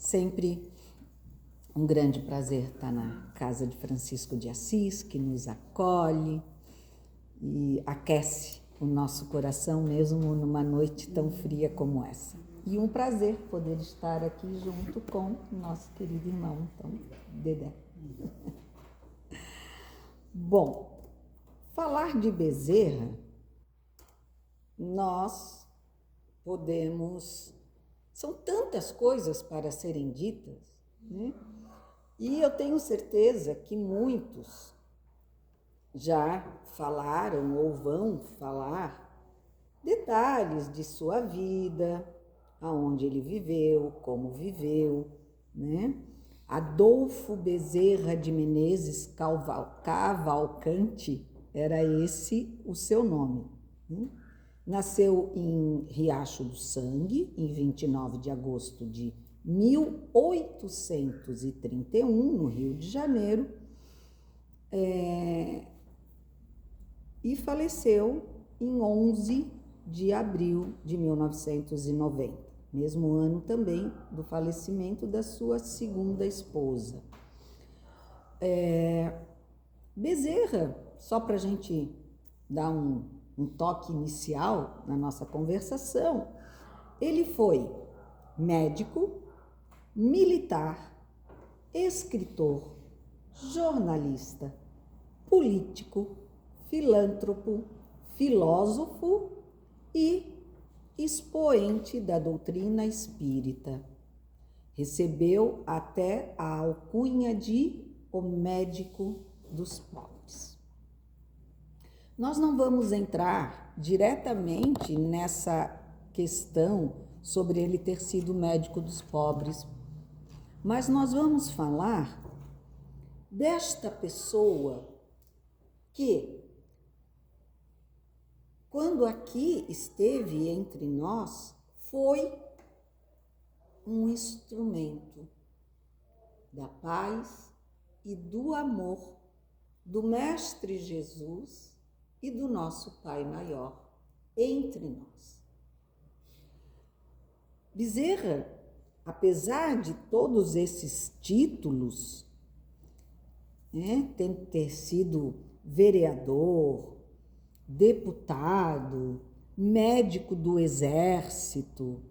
Sempre um grande prazer estar na casa de Francisco de Assis, que nos acolhe e aquece o nosso coração mesmo numa noite tão fria como essa. E um prazer poder estar aqui junto com o nosso querido irmão, então, Dedé. Bom, falar de Bezerra, nós podemos... São tantas coisas para serem ditas, né? E eu tenho certeza que muitos já falaram ou vão falar detalhes de sua vida, aonde ele viveu, como viveu, né? Adolfo Bezerra de Menezes Cavalcante, era esse o seu nome, né? Nasceu em Riacho do Sangue, em 29 de agosto de 1831, no Rio de Janeiro, e faleceu em 11 de abril de 1990, mesmo ano também do falecimento da sua segunda esposa. Bezerra, só para a gente dar um toque inicial na nossa conversação, ele foi médico, militar, escritor, jornalista, político, filântropo, filósofo e expoente da doutrina espírita. Recebeu até a alcunha de o médico dos pobres. Nós não vamos entrar diretamente nessa questão sobre ele ter sido médico dos pobres, mas nós vamos falar desta pessoa que, quando aqui esteve entre nós, foi um instrumento da paz e do amor do Mestre Jesus e do nosso Pai Maior entre nós. Bezerra, apesar de todos esses títulos, ter sido vereador, deputado, médico do exército,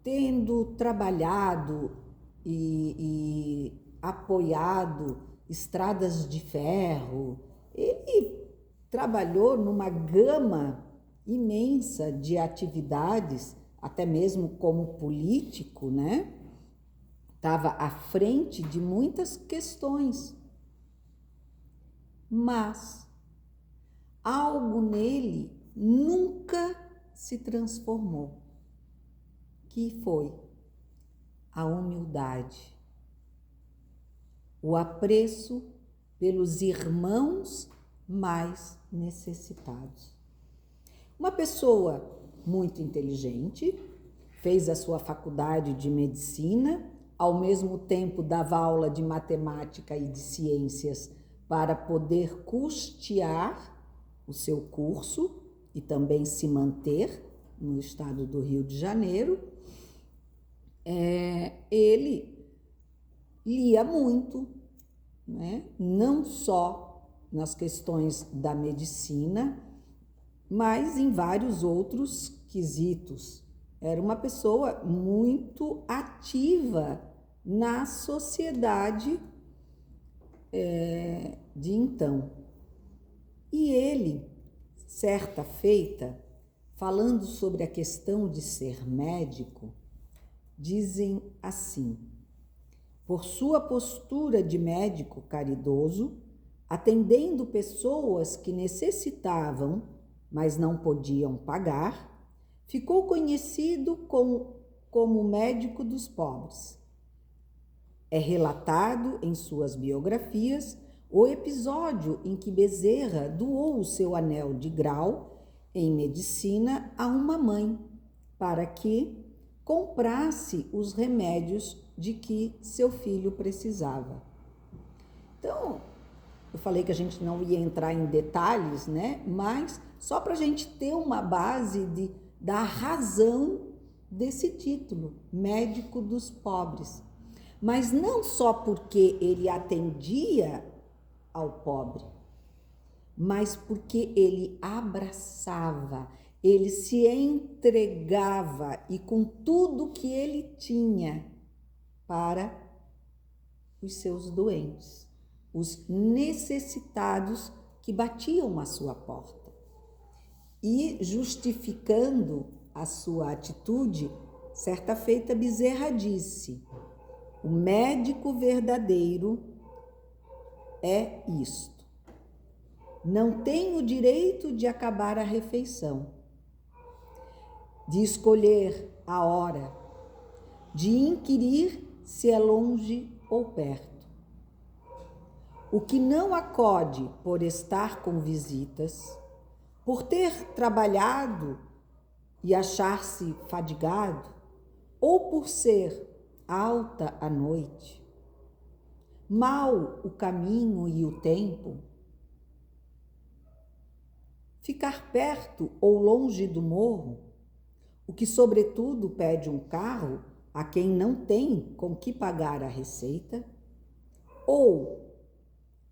tendo trabalhado e apoiado estradas de ferro, ele trabalhou numa gama imensa de atividades, até mesmo como político, né? Estava à frente de muitas questões. Mas algo nele nunca se transformou, que foi a humildade, o apreço pelos irmãos mais necessitados. Uma pessoa muito inteligente, fez a sua faculdade de medicina, ao mesmo tempo dava aula de matemática e de ciências para poder custear o seu curso e também se manter no estado do Rio de Janeiro. Ele lia muito, né? Não só nas questões da medicina, mas em vários outros quesitos. Era uma pessoa muito ativa na sociedade de então. E ele, certa feita, falando sobre a questão de ser médico, dizem assim: por sua postura de médico caridoso, atendendo pessoas que necessitavam, mas não podiam pagar, ficou conhecido como médico dos pobres. É relatado em suas biografias o episódio em que Bezerra doou o seu anel de grau em medicina a uma mãe para que comprasse os remédios de que seu filho precisava. Então, eu falei que a gente não ia entrar em detalhes, né? Mas só para a gente ter uma base da razão desse título, médico dos pobres. Mas não só porque ele atendia ao pobre, mas porque ele abraçava, ele se entregava e com tudo que ele tinha para os seus doentes, os necessitados que batiam à sua porta. E justificando a sua atitude, certa feita Bezerra disse: o médico verdadeiro é isto. Não tem o direito de acabar a refeição, de escolher a hora, de inquirir se é longe ou perto. O que não acode por estar com visitas, por ter trabalhado e achar-se fadigado, ou por ser alta a noite, mau o caminho e o tempo, ficar perto ou longe do morro, o que sobretudo pede um carro a quem não tem com que pagar a receita, ou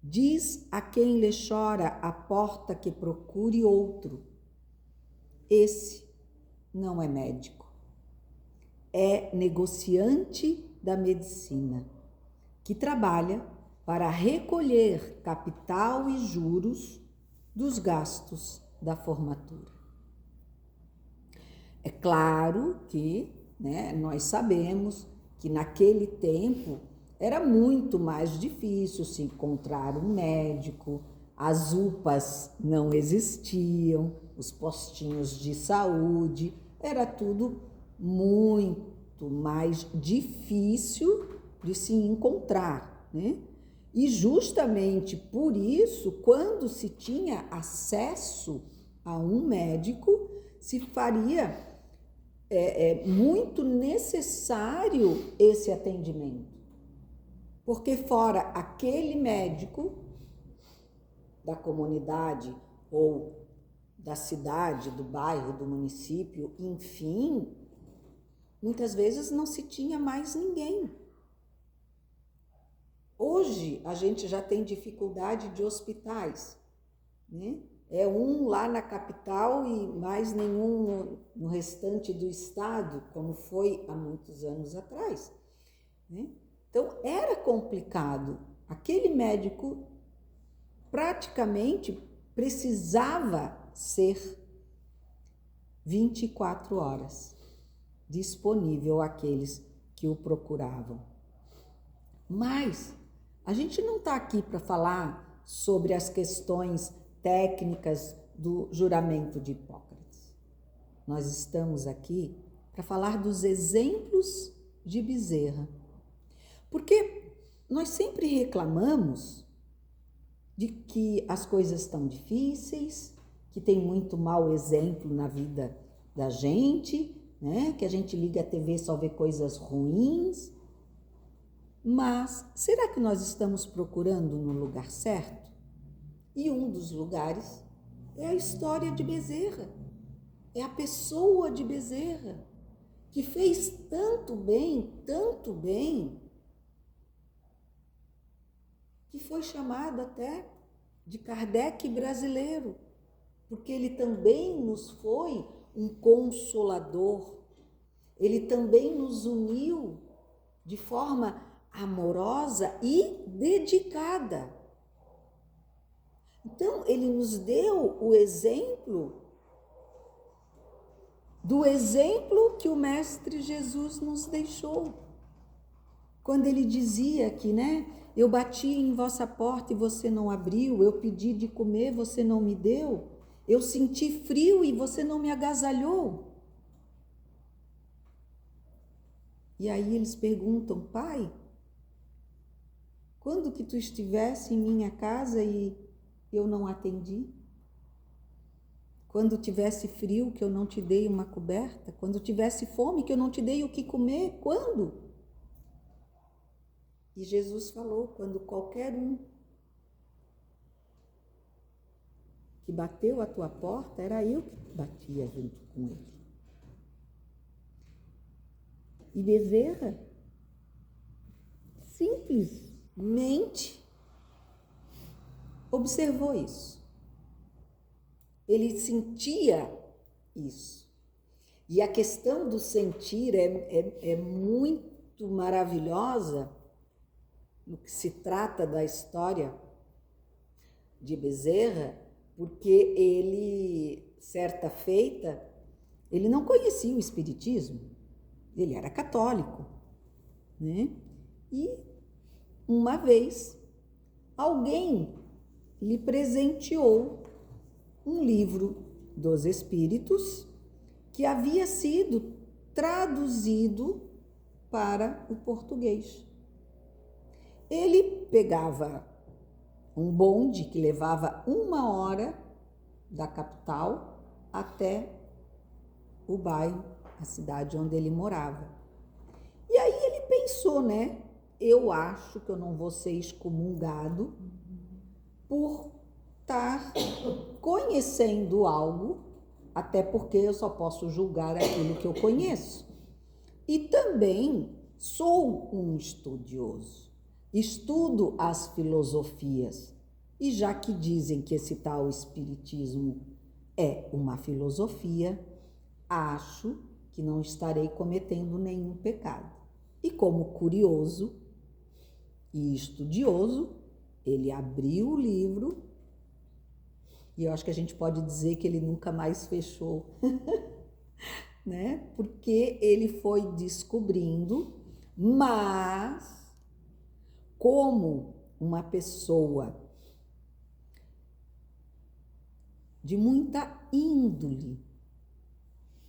diz a quem lhe chora a porta que procure outro. Esse não é médico, é negociante da medicina, que trabalha para recolher capital e juros dos gastos da formatura. É claro que, nós sabemos que naquele tempo era muito mais difícil se encontrar um médico, as UPAs não existiam, os postinhos de saúde, era tudo muito mais difícil de se encontrar, né? E justamente por isso, quando se tinha acesso a um médico, se faria muito necessário esse atendimento. Porque fora aquele médico da comunidade ou da cidade, do bairro, do município, enfim, muitas vezes não se tinha mais ninguém. Hoje a gente já tem dificuldade de hospitais, né? É um lá na capital e mais nenhum no restante do estado, como foi há muitos anos atrás, né? Então era complicado. Aquele médico praticamente precisava ser 24 horas disponível àqueles que o procuravam. Mas a gente não está aqui para falar sobre as questões técnicas do juramento de Hipócrates. Nós estamos aqui para falar dos exemplos de Bezerra. Porque nós sempre reclamamos de que as coisas estão difíceis, que tem muito mau exemplo na vida da gente, né? Que a gente liga a TV e só vê coisas ruins. Mas será que nós estamos procurando no lugar certo? E um dos lugares é a história de Bezerra, é a pessoa de Bezerra, que fez tanto bem, que foi chamado até de Kardec brasileiro, porque ele também nos foi um consolador, ele também nos uniu de forma amorosa e dedicada. Então, ele nos deu o exemplo do exemplo que o Mestre Jesus nos deixou. Quando ele dizia que, eu bati em vossa porta e você não abriu, eu pedi de comer, você não me deu, eu senti frio e você não me agasalhou. E aí eles perguntam: Pai, quando que tu estivesse em minha casa e eu não atendi? Quando tivesse frio que eu não te dei uma coberta? Quando tivesse fome que eu não te dei o que comer? Quando? E Jesus falou: quando qualquer um que bateu a tua porta, era eu que batia junto com ele. E Bezerra simplesmente observou isso. Ele sentia isso. E a questão do sentir é muito maravilhosa no que se trata da história de Bezerra, porque ele, certa feita, ele não conhecia o espiritismo, ele era católico, né? E uma vez alguém lhe presenteou um livro dos Espíritos que havia sido traduzido para o português. Ele pegava um bonde que levava 1 hora da capital até o bairro, a cidade onde ele morava. E aí ele pensou, né? Eu acho que eu não vou ser excomungado por estar conhecendo algo, até porque eu só posso julgar aquilo que eu conheço. E também sou um estudioso, estudo as filosofias. E já que dizem que esse tal espiritismo é uma filosofia, acho que não estarei cometendo nenhum pecado. E como curioso e estudioso, ele abriu o livro e eu acho que a gente pode dizer que ele nunca mais fechou, né? Porque ele foi descobrindo, mas como uma pessoa de muita índole,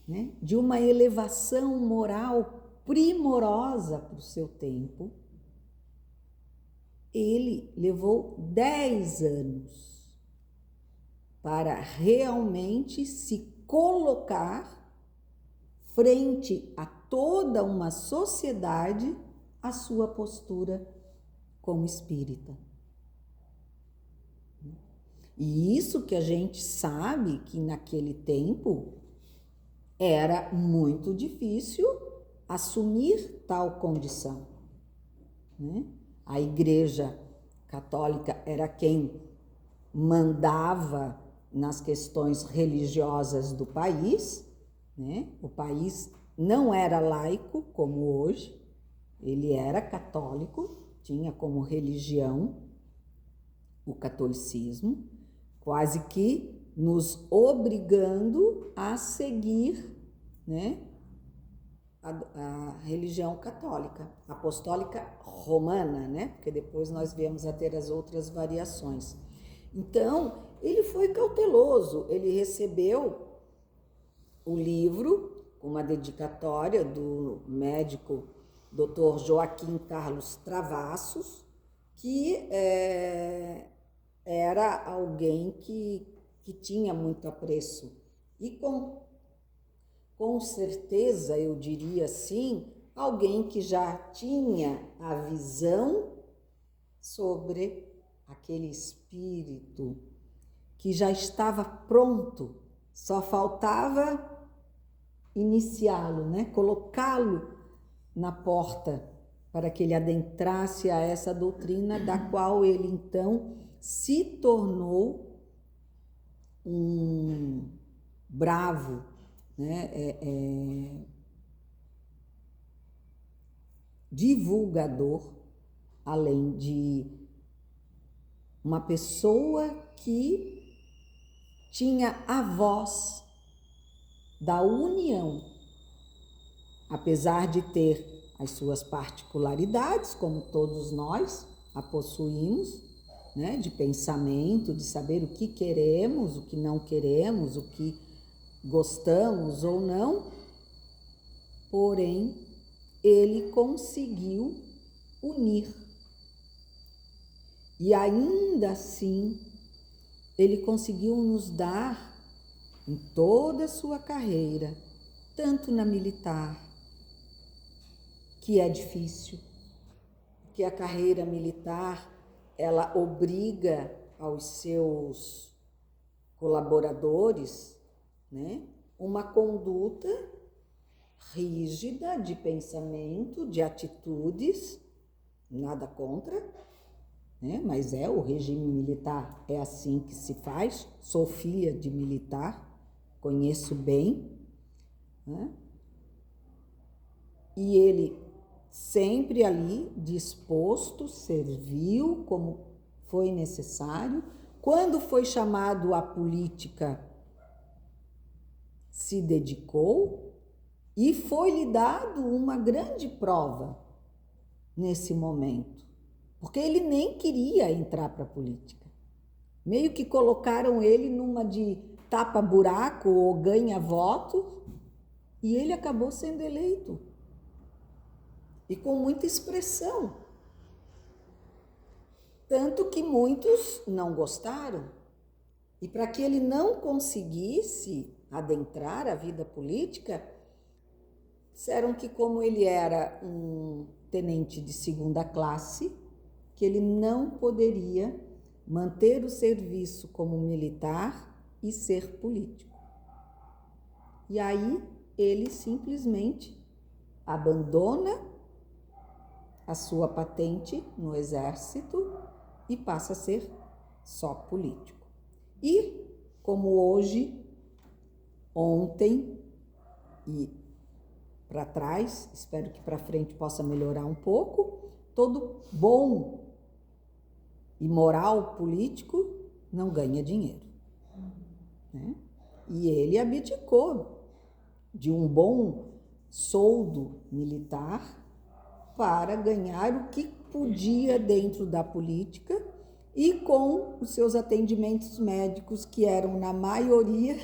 né? De uma elevação moral primorosa para o seu tempo, ele levou 10 anos para realmente se colocar frente a toda uma sociedade a sua postura como espírita. E isso que a gente sabe que naquele tempo era muito difícil assumir tal condição, né? A Igreja Católica era quem mandava nas questões religiosas do país, né? O país não era laico como hoje, ele era católico, tinha como religião o catolicismo, quase que nos obrigando a seguir, né, a religião católica, apostólica romana, né? Porque depois nós viemos a ter as outras variações. Então, ele foi cauteloso, ele recebeu o livro com uma dedicatória do médico Dr. Joaquim Carlos Travassos, que era alguém que tinha muito apreço e com certeza, eu diria assim, alguém que já tinha a visão sobre aquele espírito que já estava pronto, só faltava iniciá-lo, né? Colocá-lo na porta para que ele adentrasse a essa doutrina da qual ele então se tornou um bravo, né? Divulgador, além de uma pessoa que tinha a voz da união, apesar de ter as suas particularidades, como todos nós a possuímos, né, de pensamento, de saber o que queremos, o que não queremos, o que gostamos ou não, porém, ele conseguiu unir. E ainda assim, ele conseguiu nos dar, em toda a sua carreira, tanto na militar, que é difícil, que a carreira militar, ela obriga aos seus colaboradores, né, uma conduta rígida de pensamento, de atitudes, nada contra, né? Mas o regime militar é assim que se faz. Sou filha de militar, conheço bem, né? E ele sempre ali disposto, serviu como foi necessário. Quando foi chamado à política, se dedicou, e foi-lhe dado uma grande prova nesse momento, porque ele nem queria entrar para a política. Meio que colocaram ele numa de tapa-buraco ou ganha-voto, e ele acabou sendo eleito. E com muita expressão. Tanto que muitos não gostaram. E para que ele não conseguisse adentrar a vida política, disseram que, como ele era um tenente de segunda classe, que ele não poderia manter o serviço como militar e ser político. E aí ele simplesmente abandona a sua patente no exército e passa a ser só político. E como hoje, ontem e para trás, espero que para frente possa melhorar um pouco, todo bom e moral político não ganha dinheiro, né? E ele abdicou de um bom soldo militar para ganhar o que podia dentro da política e com os seus atendimentos médicos, que eram, na maioria,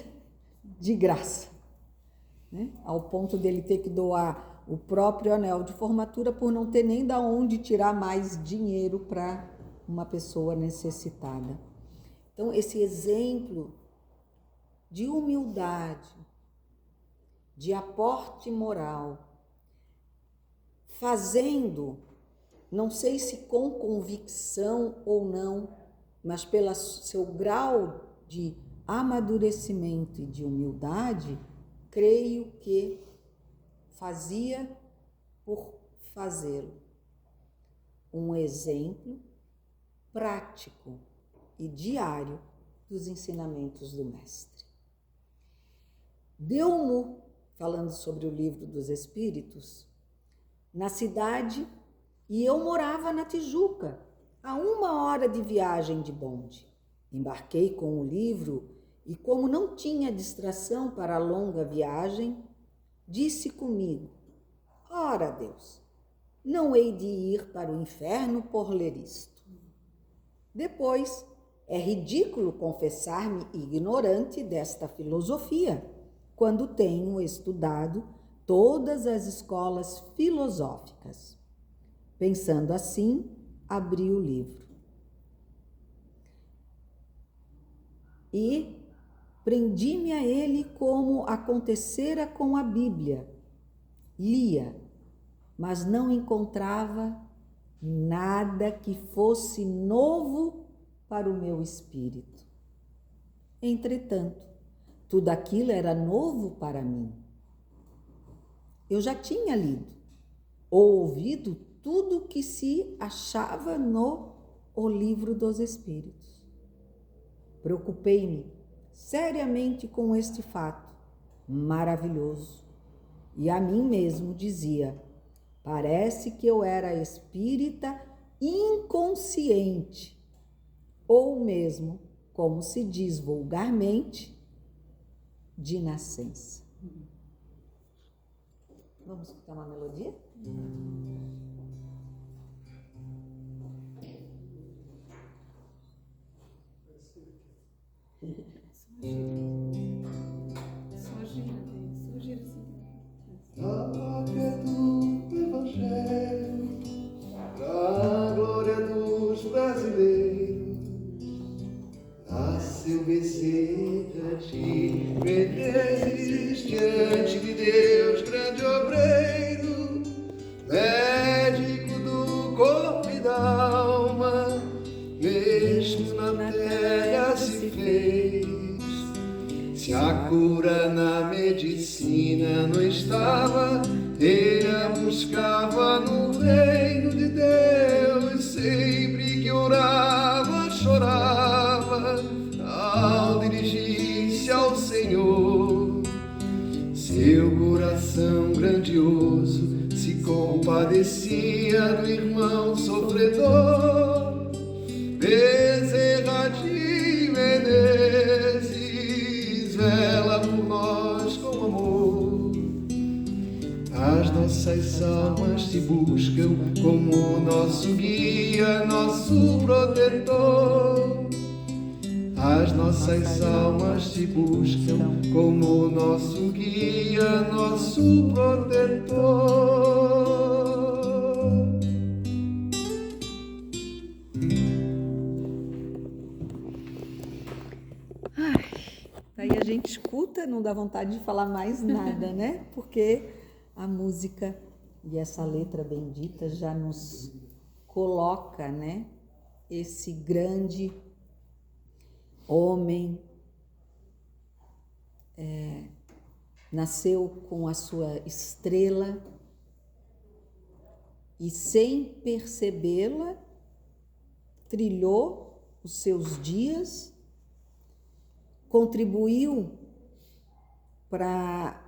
de graça, né? Ao ponto dele ter que doar o próprio anel de formatura por não ter nem de onde tirar mais dinheiro para uma pessoa necessitada. Então, esse exemplo de humildade, de aporte moral, fazendo, não sei se com convicção ou não, mas pelo seu grau de amadurecimento e de humildade, creio que fazia por fazê-lo. Um exemplo prático e diário dos ensinamentos do Mestre. Deu-mo, falando sobre o Livro dos Espíritos, na cidade, e eu morava na Tijuca, a 1 hora de viagem de bonde. Embarquei com o livro e, como não tinha distração para a longa viagem, disse comigo: ora, Deus, não hei de ir para o inferno por ler isto. Depois, é ridículo confessar-me ignorante desta filosofia, quando tenho estudado todas as escolas filosóficas. Pensando assim, abri o livro e prendi-me a ele como acontecera com a Bíblia. Lia, mas não encontrava nada que fosse novo para o meu espírito. Entretanto, tudo aquilo era novo para mim. Eu já tinha lido ou ouvido tudo o que se achava no O Livro dos Espíritos. Preocupei-me seriamente com este fato maravilhoso e a mim mesmo dizia: parece que eu era espírita inconsciente, ou mesmo, como se diz vulgarmente, de nascença. Vamos escutar uma melodia? Só gira assim. A glória do Evangelho, pra glória dos brasileiros, nasceu Bezerra de Menezes, diante de Deus, grande obreiro, médico do corpo e da alma, mesmo na terra se fez, Se a cura na medicina não estava, ele a buscava no reino de Deus. Sempre que orava, chorava ao dirigir-se ao Senhor. Seu coração grandioso se compadecia do irmão sofredor. Bezerra de Menezes, vela por nós com amor. As nossas almas te buscam como nosso guia, nosso protetor. As nossas almas te buscam como nosso guia, nosso protetor. Aí a gente escuta, não dá vontade de falar mais nada, né? Porque a música e essa letra bendita já nos coloca, né? Esse grande homem nasceu com a sua estrela e, sem percebê-la, trilhou os seus dias, contribuiu para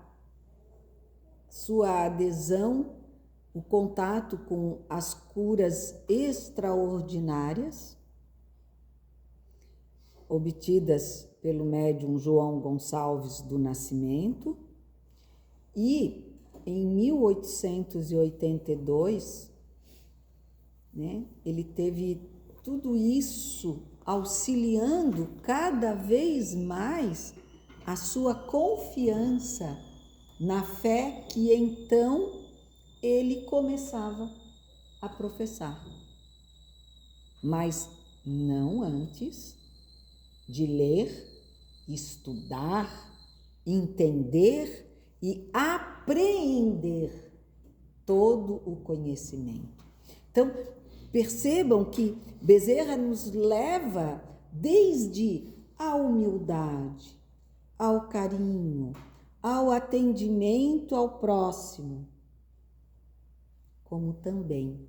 sua adesão, o contato com as curas extraordinárias obtidas pelo médium João Gonçalves do Nascimento, e em 1882, né, ele teve tudo isso auxiliando cada vez mais a sua confiança na fé que então ele começava a professar. Mas não antes de ler, estudar, entender e apreender todo o conhecimento. Então, percebam que Bezerra nos leva desde a humildade, ao carinho, ao atendimento ao próximo, como também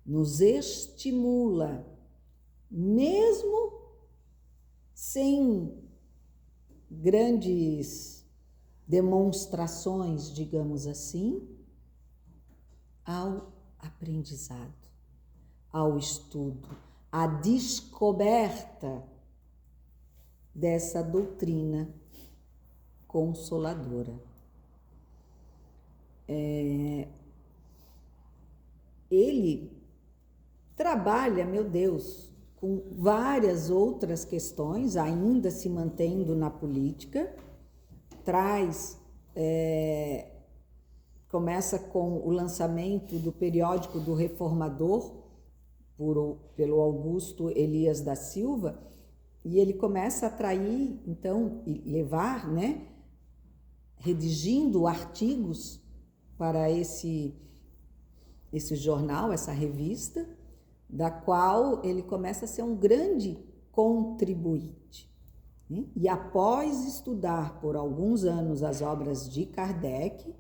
nos estimula, mesmo sem grandes demonstrações, digamos assim, ao aprendizado, ao estudo, à descoberta dessa doutrina consoladora. Ele trabalha, meu Deus, com várias outras questões, ainda se mantendo na política, começa com o lançamento do periódico do Reformador, pelo Augusto Elias da Silva, e ele começa a atrair, então, e levar, né, redigindo artigos para esse jornal, essa revista, da qual ele começa a ser um grande contribuinte, né? E após estudar por alguns anos as obras de Kardec,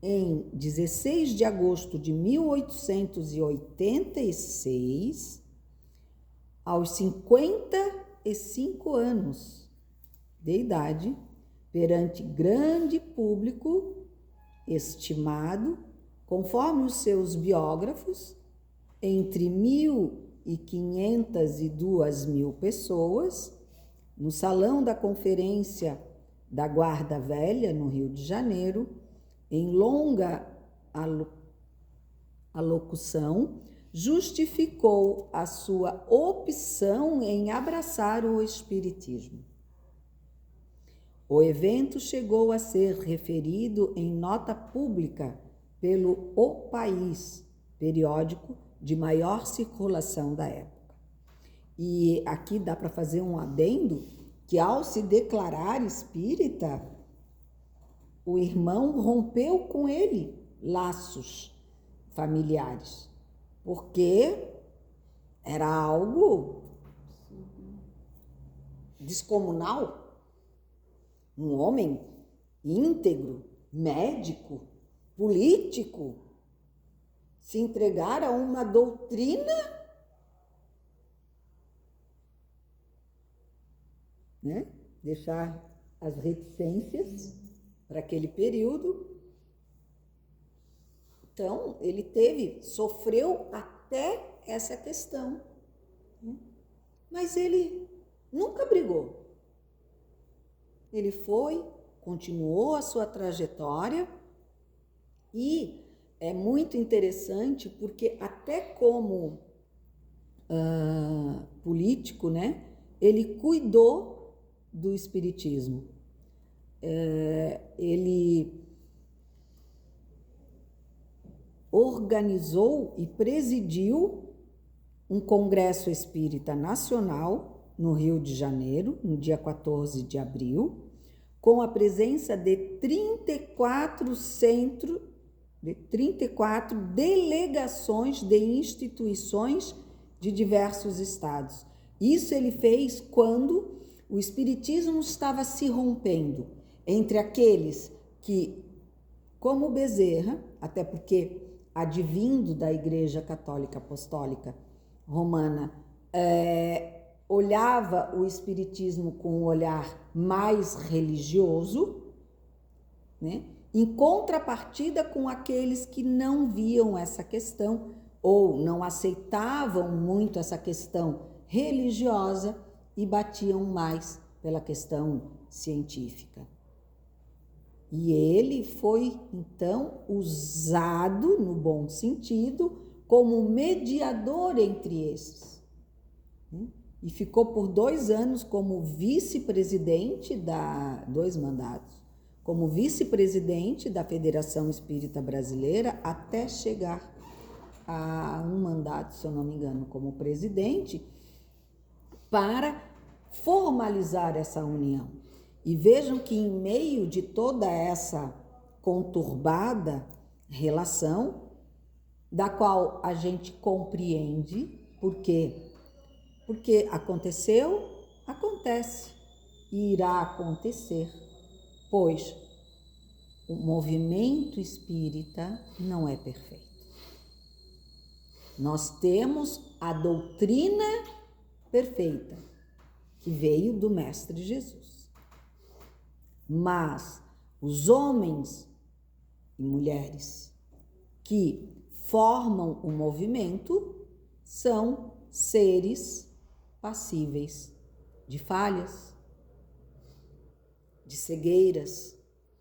em 16 de agosto de 1886, aos 55 anos de idade, perante grande público estimado, conforme os seus biógrafos, entre 1.500 e 2.000 pessoas, no Salão da Conferência da Guarda Velha, no Rio de Janeiro, em longa alocução, justificou a sua opção em abraçar o Espiritismo. O evento chegou a ser referido em nota pública pelo O País, periódico de maior circulação da época. E aqui dá para fazer um adendo que, ao se declarar espírita, o irmão rompeu com ele laços familiares, porque era algo descomunal. um homem íntegro, médico, político, se entregar a uma doutrina, né? Deixar as reticências para aquele período. Então, ele sofreu até essa questão, né? Mas ele nunca brigou. Ele continuou a sua trajetória, e é muito interessante porque até como político, né, ele cuidou do espiritismo. Ele organizou e presidiu um congresso espírita nacional no Rio de Janeiro, no dia 14 de abril, com a presença de 34 delegações de instituições de diversos estados. Isso ele fez quando o espiritismo estava se rompendo entre aqueles que, como Bezerra, até porque advindo da Igreja Católica Apostólica Romana, olhava o espiritismo com um olhar mais religioso, né? Em contrapartida com aqueles que não viam essa questão ou não aceitavam muito essa questão religiosa e batiam mais pela questão científica. E ele foi, então, usado, no bom sentido, como mediador entre esses, né? E ficou por 2 anos como vice-presidente 2 mandatos, como vice-presidente da Federação Espírita Brasileira, até chegar a um mandato, se eu não me engano, como presidente, para formalizar essa união. E vejam que em meio de toda essa conturbada relação, da qual a gente compreende, porque aconteceu, acontece e irá acontecer, pois o movimento espírita não é perfeito. Nós temos a doutrina perfeita, que veio do Mestre Jesus. Mas os homens e mulheres que formam o movimento são seres passíveis de falhas, de cegueiras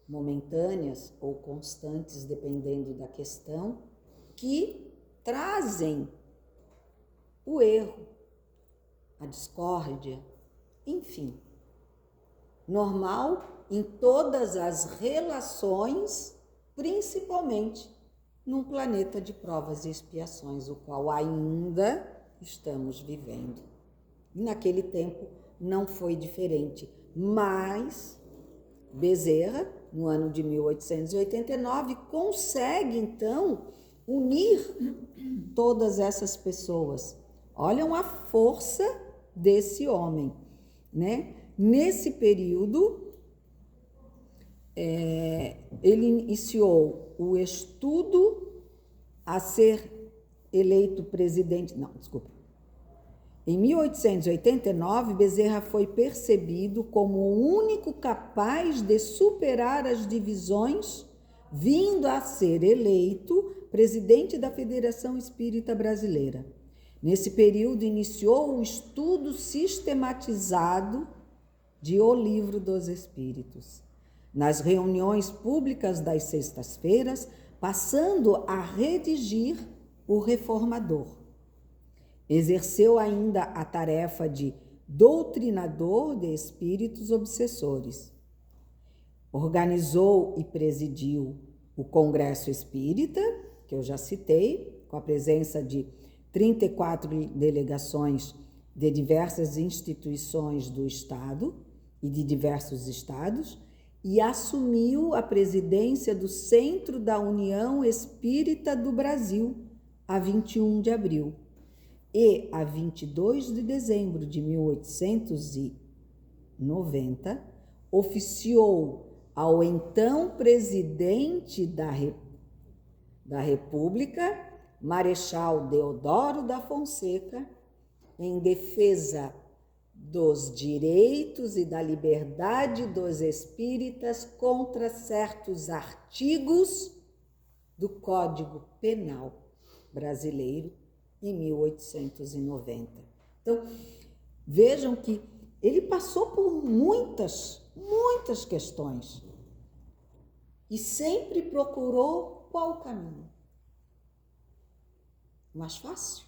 momentâneas ou constantes, dependendo da questão, que trazem o erro, a discórdia, enfim. Normal em todas as relações, principalmente num planeta de provas e expiações, o qual ainda estamos vivendo. E naquele tempo não foi diferente, mas Bezerra, no ano de 1889, consegue então unir todas essas pessoas. Olham a força desse homem, né? Nesse período, ele iniciou o estudo a ser eleito presidente. Não, desculpa. Em 1889, Bezerra foi percebido como o único capaz de superar as divisões, vindo a ser eleito presidente da Federação Espírita Brasileira. Nesse período, iniciou o estudo sistematizado de O Livro dos Espíritos, nas reuniões públicas das sextas-feiras, passando a redigir o Reformador. Exerceu ainda a tarefa de doutrinador de espíritos obsessores. Organizou e presidiu o Congresso Espírita, que eu já citei, com a presença de 34 delegações de diversas instituições do Estado e de diversos estados, e assumiu a presidência do Centro da União Espírita do Brasil, a 21 de abril. E, a 22 de dezembro de 1890, oficiou ao então presidente da República, Marechal Deodoro da Fonseca, em defesa dos direitos e da liberdade dos espíritas contra certos artigos do Código Penal brasileiro em 1890. Então, vejam que ele passou por muitas questões e sempre procurou qual o caminho? Mais fácil?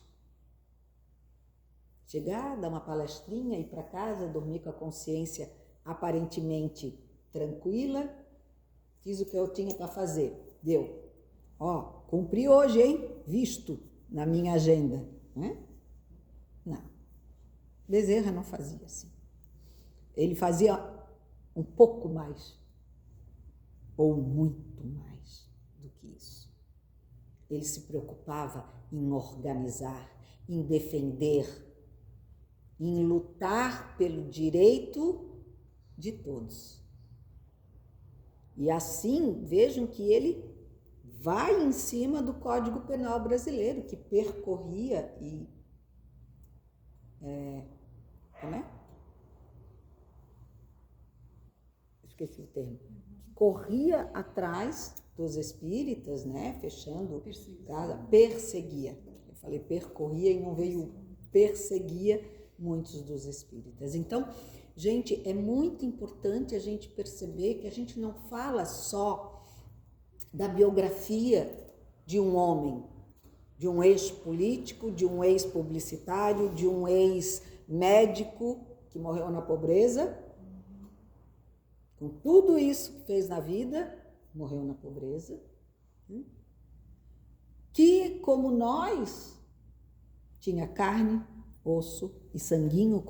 Chegar, dar uma palestrinha, ir para casa, dormir com a consciência aparentemente tranquila. Fiz o que eu tinha para fazer. Deu. Ó, cumpri hoje, hein? Visto na minha agenda. Né? Não. Bezerra não fazia assim. Ele fazia um pouco mais, ou muito mais do que isso. Ele se preocupava em organizar, em defender, em lutar pelo direito de todos. E assim, vejam que ele vai em cima do Código Penal brasileiro, que percorria e... como é? Esqueci o termo. Corria atrás dos espíritas, né? Fechando casa, perseguia. Eu falei percorria e não veio perseguia muitos dos espíritas. Então, gente, é muito importante a gente perceber que a gente não fala só da biografia de um homem, de um ex-político, de um ex-publicitário, de um ex-médico que morreu na pobreza. Com tudo isso que fez na vida, morreu na pobreza. Que, como nós, tinha carne, osso e sanguinho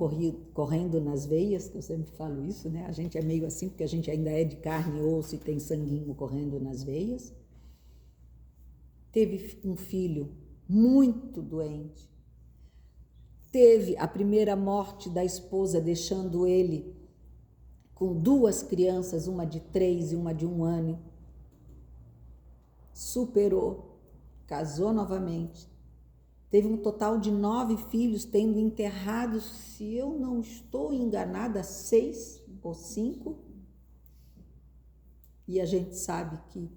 correndo nas veias, que eu sempre falo isso, né? A gente é meio assim, porque a gente ainda é de carne, osso e tem sanguinho correndo nas veias. Teve um filho muito doente. Teve a primeira morte da esposa, deixando ele com 2 crianças, uma de 3 e uma de 1 ano. Superou, casou novamente. Teve um total de 9 filhos, tendo enterrados, se eu não estou enganada, 6 ou 5. E a gente sabe que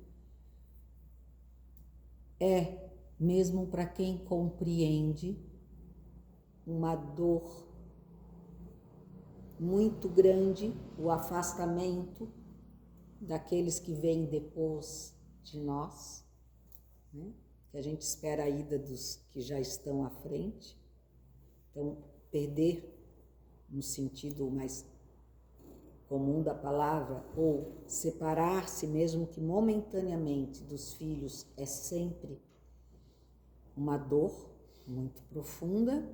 é, mesmo para quem compreende, uma dor muito grande, o afastamento daqueles que vêm depois de nós, né? Que a gente espera a ida dos que já estão à frente. Então, perder no sentido mais comum da palavra, ou separar-se mesmo que momentaneamente dos filhos, é sempre uma dor muito profunda.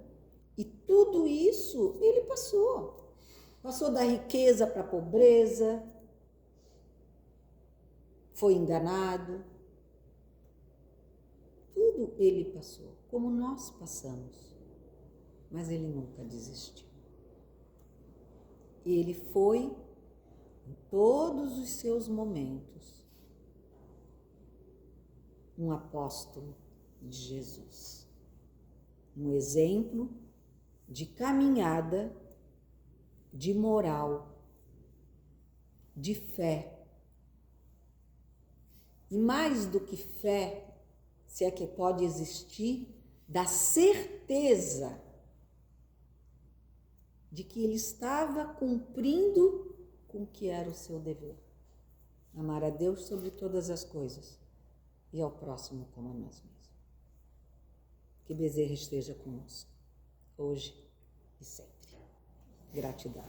E tudo isso ele passou. Passou da riqueza para a pobreza, foi enganado. Tudo ele passou, como nós passamos. Mas ele nunca desistiu. E ele foi, em todos os seus momentos, um apóstolo de Jesus. Um exemplo de caminhada, de moral, de fé. E mais do que fé, se é que pode existir, da certeza de que ele estava cumprindo com o que era o seu dever. Amar a Deus sobre todas as coisas e ao próximo como a nós mesmos. Que Bezerra esteja conosco, hoje e sempre. Gratidão.